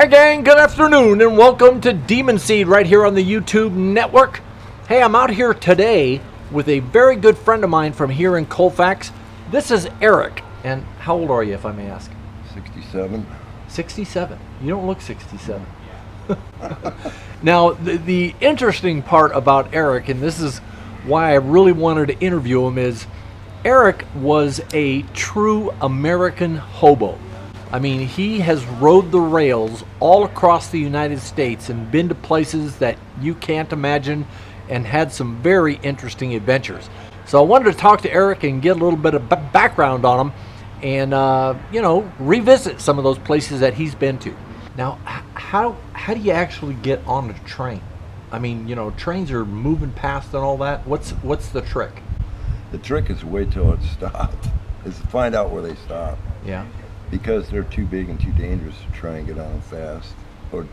Hi gang, good afternoon and welcome to Demunseed right here on the YouTube network. Hey, I'm out here today with a very good friend of mine from here in Colfax. This is Eric. And how old are you, if I may ask? 67. 67. You don't look 67. Now, the interesting part about Eric, and this is why I really wanted to interview him, is Eric was a true American hobo. I mean, he has rode the rails all across the United States and been to places that you can't imagine and had some very interesting adventures. So I wanted to talk to Eric and get a little bit of background on him and, revisit some of those places that he's been to. Now, how do you actually get on a train? I mean, trains are moving past and all that. What's the trick? The trick is to wait till it stops. Is to find out where they stop. Yeah. Because they're too big and too dangerous to try and get on fast. Or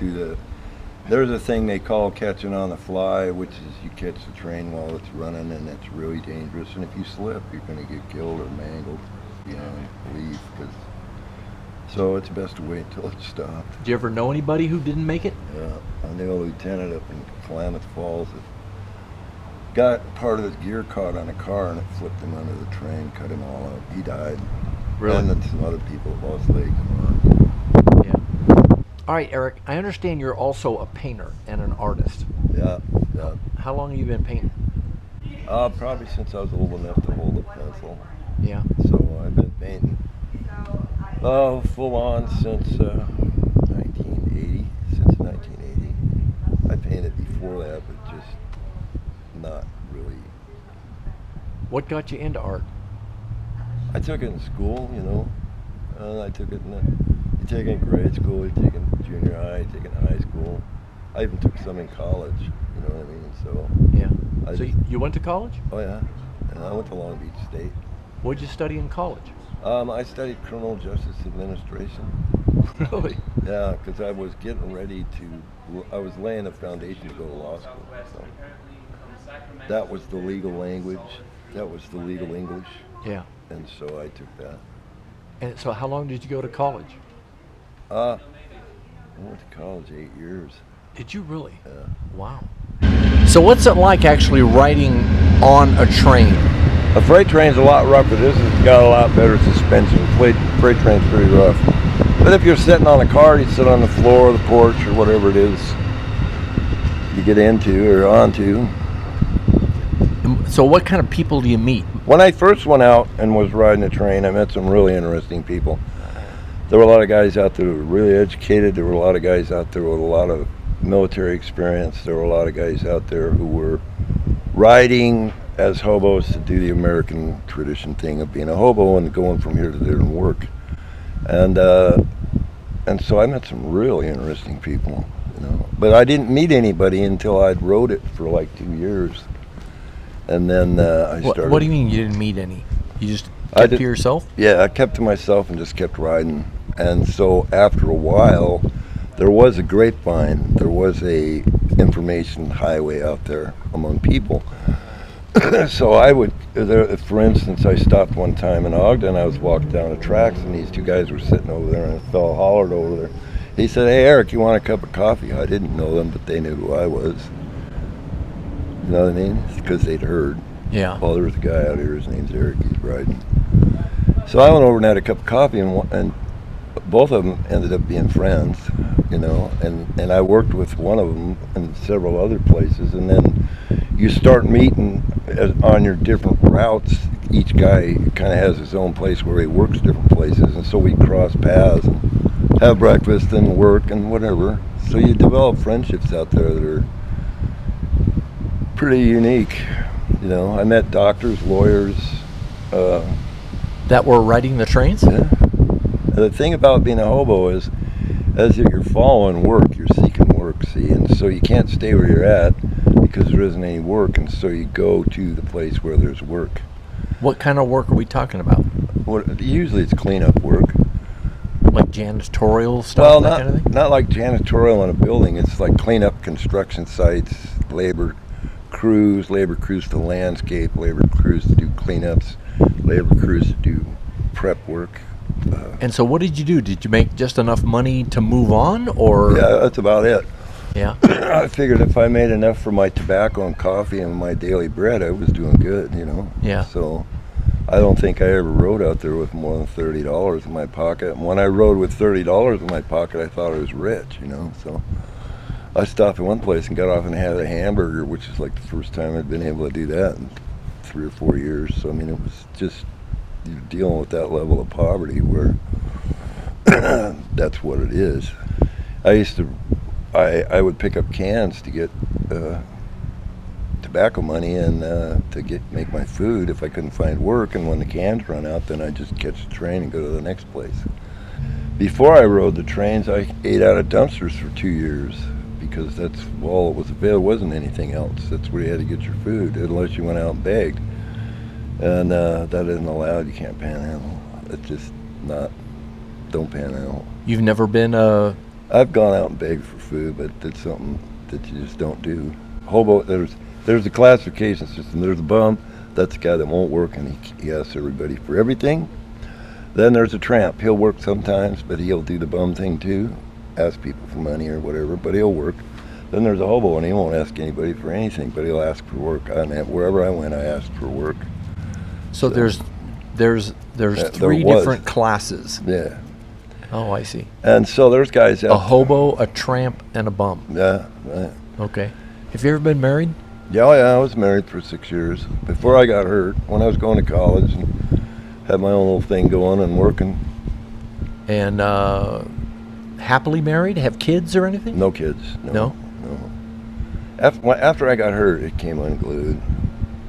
there's a thing they call catching on the fly, which is you catch the train while it's running, and that's really dangerous. And if you slip, you're going to get killed or mangled, leave. So it's best to wait until it stopped. Did you ever know anybody who didn't make it? Yeah, I knew a lieutenant up in Klamath Falls that got part of his gear caught on a car and it flipped him under the train, cut him all up. He died. Really? And then some other people lost legs and arms. Yeah. All right, Eric, I understand you're also a painter and an artist. Yeah. How long have you been painting? Probably since I was old enough to hold a pencil. Yeah. So I've been painting full on since 1980. Since 1980. I painted before that, but just not really. What got you into art? I took it in school, I took it you take it in grade school, you take it in junior high, you take it in high school. I even took some in college, you know what I mean? So yeah. So you went to college? Oh yeah, and I went to Long Beach State. What did you study in college? I studied criminal justice administration. Really? Yeah, because I was getting ready I was laying a foundation to go to law school. So that was the legal language, that was the legal English. Yeah. And so I took that. And so how long did you go to college? I went to college 8 years. Did you really? Yeah. Wow. So what's it like actually riding on a train? A freight train's a lot rougher. This has got a lot better suspension. Freight train's pretty rough. But if you're sitting on a car, you sit on the floor, the porch, or whatever it is you get into or onto. So what kind of people do you meet? When I first went out and was riding a train, I met some really interesting people. There were a lot of guys out there who were really educated. There were a lot of guys out there with a lot of military experience. There were a lot of guys out there who were riding as hobos to do the American tradition thing of being a hobo and going from here to there and work. And so I met some really interesting people, But I didn't meet anybody until I'd rode it for like 2 years. And then I started. What do you mean you didn't meet any? You just kept to yourself? Yeah, I kept to myself and just kept riding. And so after a while, there was a grapevine. There was a information highway out there among people. So I would, for instance, I stopped one time in Ogden. I was walking down the tracks, and these two guys were sitting over there, and a fellow hollered over there. He said, "Hey, Eric, you want a cup of coffee?" I didn't know them, but they knew who I was. You know what I mean? Because they'd heard. Yeah. Well, there was a guy out here, his name's Eric, he's riding. So I went over and had a cup of coffee, and both of them ended up being friends, and I worked with one of them in several other places, and then you start meeting on your different routes. Each guy kind of has his own place where he works different places, and so we cross paths and have breakfast and work and whatever. So you develop friendships out there that are pretty unique. I met doctors, lawyers. That were riding the trains? Yeah. The thing about being a hobo is, as you're following work, you're seeking work, see? And so you can't stay where you're at because there isn't any work, and so you go to the place where there's work. What kind of work are we talking about? Usually it's cleanup work. Like janitorial stuff, that kind of thing? Not like janitorial in a building. It's like cleanup construction sites, labor crews to landscape, labor crews to do cleanups, labor crews to do prep work, And so what did you do? Did you make just enough money to move on, or? Yeah, that's about it. Yeah. I figured if I made enough for my tobacco and coffee and my daily bread, I was doing good, you know. Yeah. So I don't think I ever rode out there with more than $30 in my pocket. And when I rode with $30 in my pocket, I thought I was rich, you know. So I stopped at one place and got off and had a hamburger, which is like the first time I'd been able to do that in 3 or 4 years. So I mean, it was just you're dealing with that level of poverty where that's what it is. I would pick up cans to get tobacco money and to make my food if I couldn't find work. And when the cans run out, then I'd just catch the train and go to the next place. Before I rode the trains, I ate out of dumpsters for 2 years because that's all it was available. There wasn't anything else. That's where you had to get your food unless you went out and begged. And that isn't allowed. You can't panhandle. It's just not. Don't panhandle. You've never been I've gone out and begged for food, but that's something that you just don't do. Hobo, there's a classification system. There's a bum. That's the guy that won't work, and he asks everybody for everything. Then there's a tramp. He'll work sometimes, but he'll do the bum thing too. Ask people for money or whatever, but he'll work. Then there's a hobo, and he won't ask anybody for anything, but he'll ask for work. And wherever I went, I asked for work. So there's three different classes. Yeah. Oh, I see. And so there's guys out a hobo, a tramp, and a bum. Yeah, right. Okay. Have you ever been married? Yeah, I was married for 6 years. Before I got hurt, when I was going to college and had my own little thing going and working. And happily married? Have kids or anything? No kids. No? After I got hurt, it came unglued.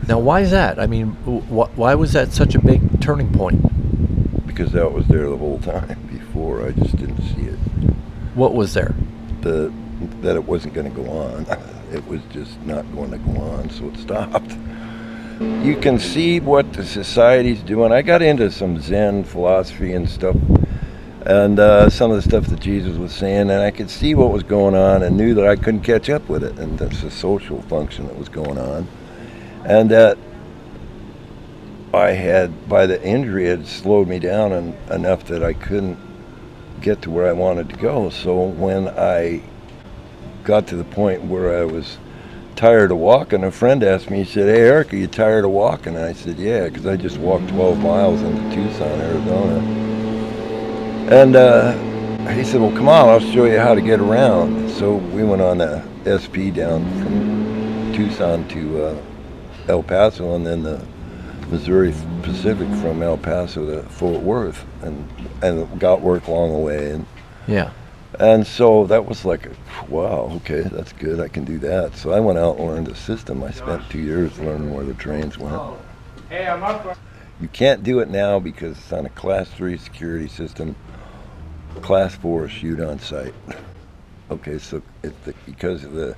Now, why is that? I mean, why was that such a big turning point? Because that was there the whole time before. I just didn't see it. What was there? That it wasn't going to go on. It was just not going to go on, so it stopped. You can see what the society's doing. I got into some Zen philosophy and stuff, and some of the stuff that Jesus was saying, and I could see what was going on and knew that I couldn't catch up with it, and that's a social function that was going on. And that by the injury, it slowed me down enough that I couldn't get to where I wanted to go. So when I got to the point where I was tired of walking, a friend asked me, he said, "Hey, Eric, are you tired of walking?" And I said, "Yeah," because I just walked 12 miles into Tucson, Arizona. And he said, "Well, come on, I'll show you how to get around." So we went on the SP down from Tucson to El Paso, and then the Missouri Pacific from El Paso to Fort Worth, and got work along the way. And yeah. And so that was like, wow, okay, that's good, I can do that. So I went out and learned the system. I spent 2 years learning where the trains went. Hey, I'm up. You can't do it now because it's on a Class 3 security system. Class 4 shoot on site. Okay, so because of the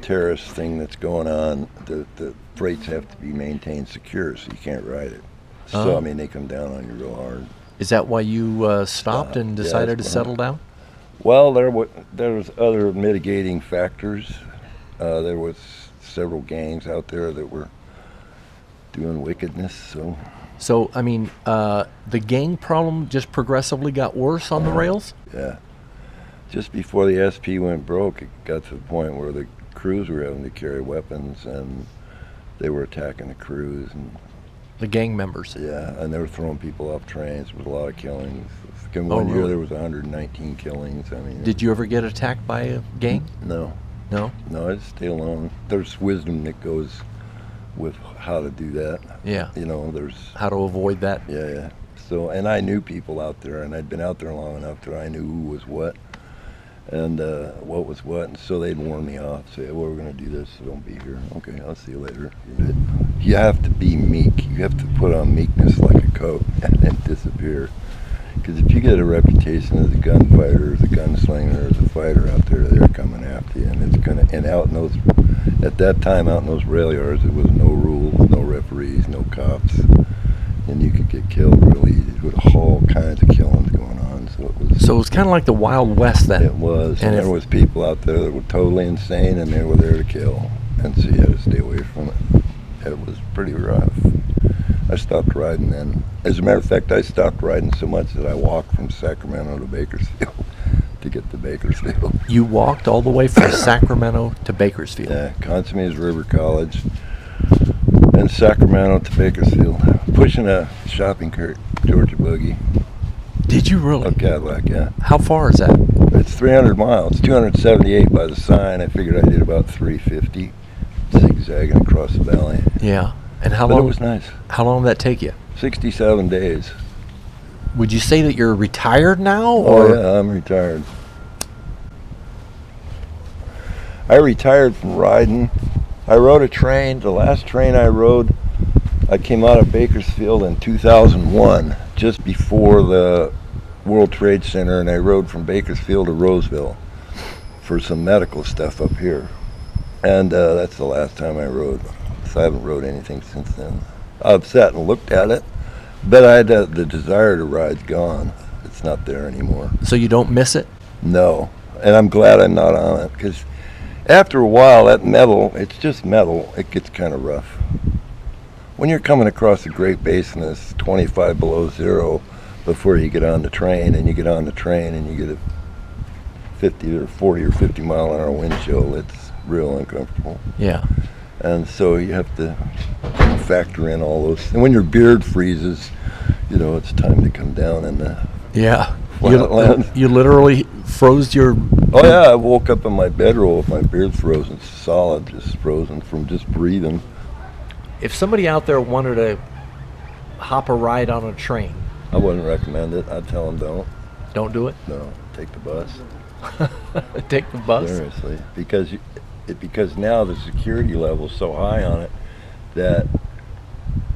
terrorist thing that's going on, the freights have to be maintained secure, so you can't ride it. So, I mean, they come down on you real hard. Is that why you stopped and decided to settle down? Well, there was other mitigating factors. There was several gangs out there that were doing wickedness. So I mean, the gang problem just progressively got worse on the rails? Yeah. Just before the SP went broke, it got to the point where the crews were having to carry weapons, and they were attacking the crews. And the gang members? Yeah, and they were throwing people off trains. There was a lot of killings. In one year, there was 119 killings. I mean, did you ever get attacked by a gang? No. No? No, I just stay alone. There's wisdom that goes with how to do that. Yeah. You know, there's how to avoid that. Yeah. So, and I knew people out there, and I'd been out there long enough that I knew who was what, and what was what, and so they'd warn me off, say, "Well, we're going to do this, so don't be here." Okay, I'll see you later. You have to be meek. You have to put on meekness like a coat and disappear. Because if you get a reputation as a gunfighter, as a gunslinger, as a fighter out there, they're coming after you, and it's gonna. And out in those, at that time, out in those rail yards, there was no rules, no referees, no cops, and you could get killed really easy with all kinds of killings going on. So it was kind of like the Wild West then. It was, and there was people out there that were totally insane, and they were there to kill, and so you had to stay away from it. It was pretty rough. I stopped riding then. As a matter of fact, I stopped riding so much that I walked from Sacramento to Bakersfield to get to Bakersfield. You walked all the way from Sacramento to Bakersfield. Yeah, Consummates River College, and Sacramento to Bakersfield, pushing a shopping cart, Georgia buggy. Did you really? A Cadillac, yeah. How far is that? It's 300 miles, 278 by the sign. I figured I did about 350, zigzagging across the valley. Yeah. And how But long? it was nice. How long did that take you? 67 days. Would you say that you're retired now, Oh or? yeah, I'm retired. I retired from riding. I rode a train. The last train I rode, I came out of Bakersfield in 2001, just before the World Trade Center, and I rode from Bakersfield to Roseville for some medical stuff up here. And that's the last time I rode. So I haven't rode anything since then. I've sat and looked at it, but I had the desire to ride's gone. It's not there anymore. So you don't miss it? No, and I'm glad I'm not on it, because after a while, that metal, it's just metal, it gets kind of rough. When you're coming across the Great Basin, it's 25 below zero before you get on the train, and you get on the train and you get a 50 or 40 or 50 mile an hour wind chill. It's real uncomfortable. Yeah. And so you have to factor in all those. And when your beard freezes, you know, it's time to come down in the Yeah. flatland. You literally froze your. Oh yeah, I woke up in my bedroll with my beard frozen solid, just frozen from just breathing. If somebody out there wanted to hop a ride on a train, I wouldn't recommend it. I'd tell them don't do it. no, take the bus. Take the bus. Seriously, because now the security level's so high on it that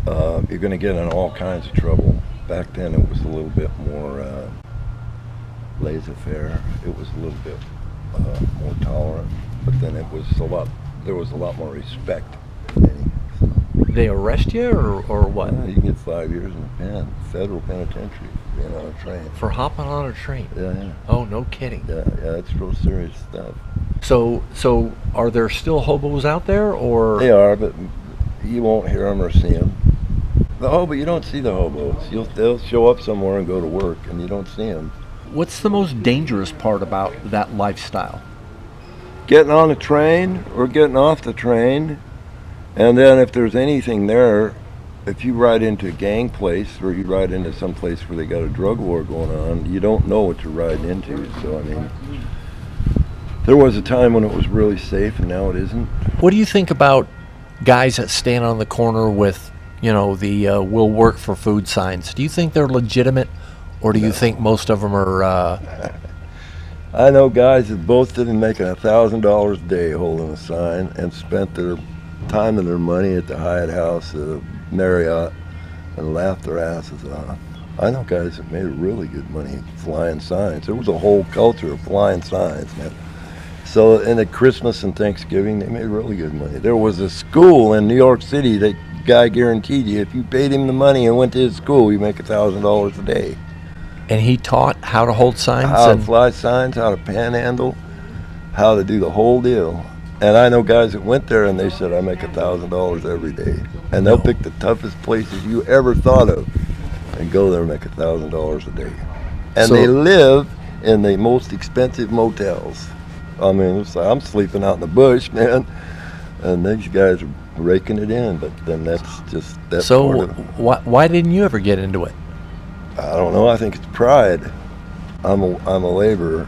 you're going to get in all kinds of trouble. Back then, it was a little bit more laissez-faire. It was a little bit more tolerant, but then there was a lot more respect. They arrest you or what? Yeah, you can get 5 years in the pen, federal penitentiary, for being on a train. For hopping on a train? Yeah. Oh, no kidding. Yeah, it's real serious stuff. So are there still hobos out there, or? They are, but you won't hear them or see them. The hobo, you don't see the hobos. They'll show up somewhere and go to work, and you don't see them. What's the most dangerous part about that lifestyle? Getting on the train or getting off the train, and then if there's anything there, if you ride into a gang place or you ride into some place where they got a drug war going on, you don't know what you're riding into. So, I mean, there was a time when it was really safe, and now it isn't. What do you think about guys that stand on the corner with, the "will work for food" signs? Do you think they're legitimate, or do you think most of them are? I know guys that boasted in making $1,000 a day holding a sign and spent their time and their money at the Hyatt House, the Marriott, and laughed their asses off. I know guys that made really good money flying signs. There was a whole culture of flying signs, man. So in the Christmas and Thanksgiving, they made really good money. There was a school in New York City that guy guaranteed you if you paid him the money and went to his school, you make $1,000 a day. And he taught how to hold signs? How to fly signs, how to panhandle, how to do the whole deal. And I know guys that went there and they said, I make $1,000 every day. And they'll pick the toughest places you ever thought of and go there and make $1,000 a day. And So- they live in the most expensive motels. I mean, it's like, I'm sleeping out in the bush, man. And these guys are raking it in, but then that's part So of it. why didn't you ever get into it? I don't know. I think it's pride. I'm a laborer.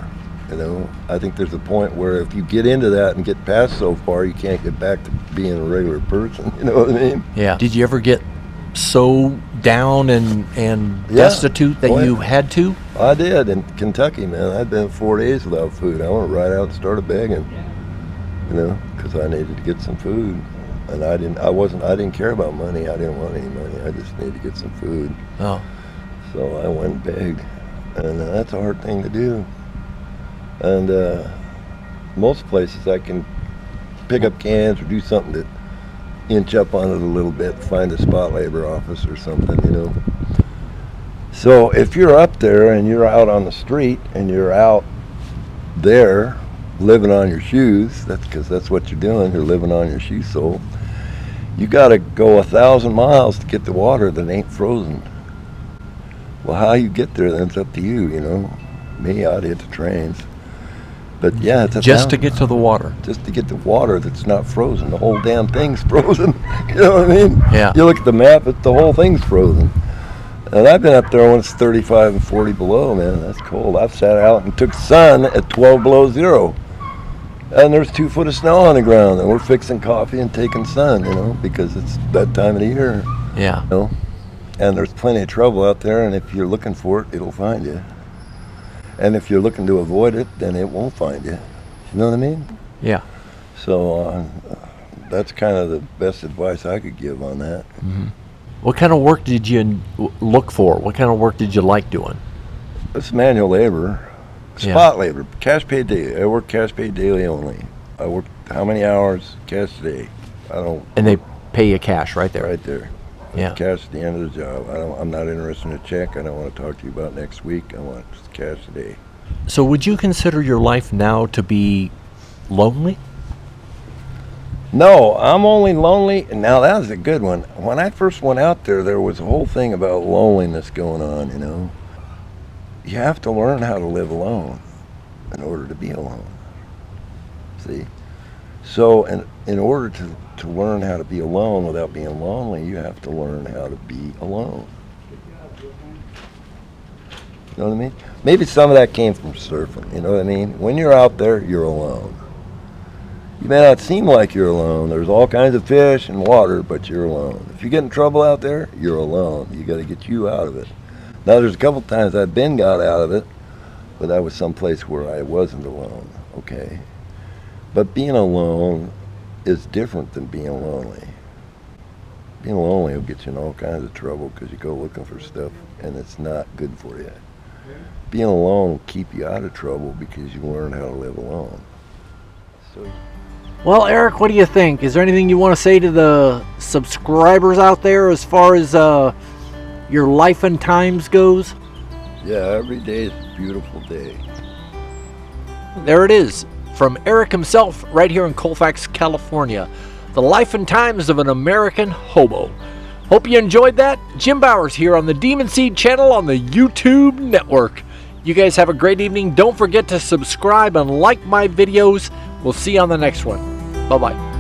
I think there's a point where if you get into that and get past so far, you can't get back to being a regular person. You know what I mean? Yeah. Did you ever get so down and Yeah. destitute that Boy. you had to? I did in Kentucky, man. I'd been 4 days without food. I went right out and started begging, because I needed to get some food. And I didn't care about money. I didn't want any money. I just needed to get some food. Oh. So I went and begged, and that's a hard thing to do. And most places I can pick up cans or do something to inch up on it a little bit, find a spot labor office or something, So if you're up there and you're out on the street and you're out there living on your shoes, that's because that's what you're doing. You're living on your shoe sole. You got to go 1,000 miles to get the water that ain't frozen. Well, how you get there, that's up to you, you know. Me, I'd hit the trains. But yeah, it's just to get to the water. Just to get the water that's not frozen. The whole damn thing's frozen. You know what I mean? Yeah. You look at the map, the whole thing's frozen. And I've been up there when it's 35 and 40 below, man. That's cold. I've sat out and took sun at 12 below zero. And there's 2 foot of snow on the ground, and we're fixing coffee and taking sun, you know, because it's that time of the year. Yeah. You know? And there's plenty of trouble out there, and if you're looking for it, it'll find you. And if you're looking to avoid it, then it won't find you. You know what I mean? Yeah. So that's kind of the best advice I could give on that. Mm-hmm. What kind of work did you look for? What kind of work did you like doing? It's manual labor, spot labor, cash paid daily. I work cash paid daily only. I work how many hours? Cash a day. I don't. And they pay you cash right there. Right there. Yeah. Cash at the end of the job. I'm not interested in a check. I don't want to talk to you about next week. I want just cash a day. So would you consider your life now to be lonely? No, I'm only lonely. Now that was a good one. When I first went out there was a whole thing about loneliness going on, you know. You have to learn how to live alone in order to be alone. See? So in order to learn how to be alone without being lonely, you have to learn how to be alone. You know what I mean? Maybe some of that came from surfing, you know what I mean? When you're out there, you're alone. You may not seem like you're alone. There's all kinds of fish and water, but you're alone. If you get in trouble out there, you're alone. You got to get you out of it. Now, there's a couple times I've got out of it, but that was someplace where I wasn't alone, okay? But being alone is different than being lonely. Being lonely will get you in all kinds of trouble because you go looking for stuff and it's not good for you. Being alone will keep you out of trouble because you learn how to live alone. So. Well, Eric, what do you think? Is there anything you want to say to the subscribers out there as far as your life and times goes? Yeah, every day is a beautiful day. There it is, from Eric himself, right here in Colfax, California. The life and times of an American hobo. Hope you enjoyed that. Jim Bowers here on the Demunseed channel on the YouTube network. You guys have a great evening. Don't forget to subscribe and like my videos. We'll see you on the next one. Bye-bye.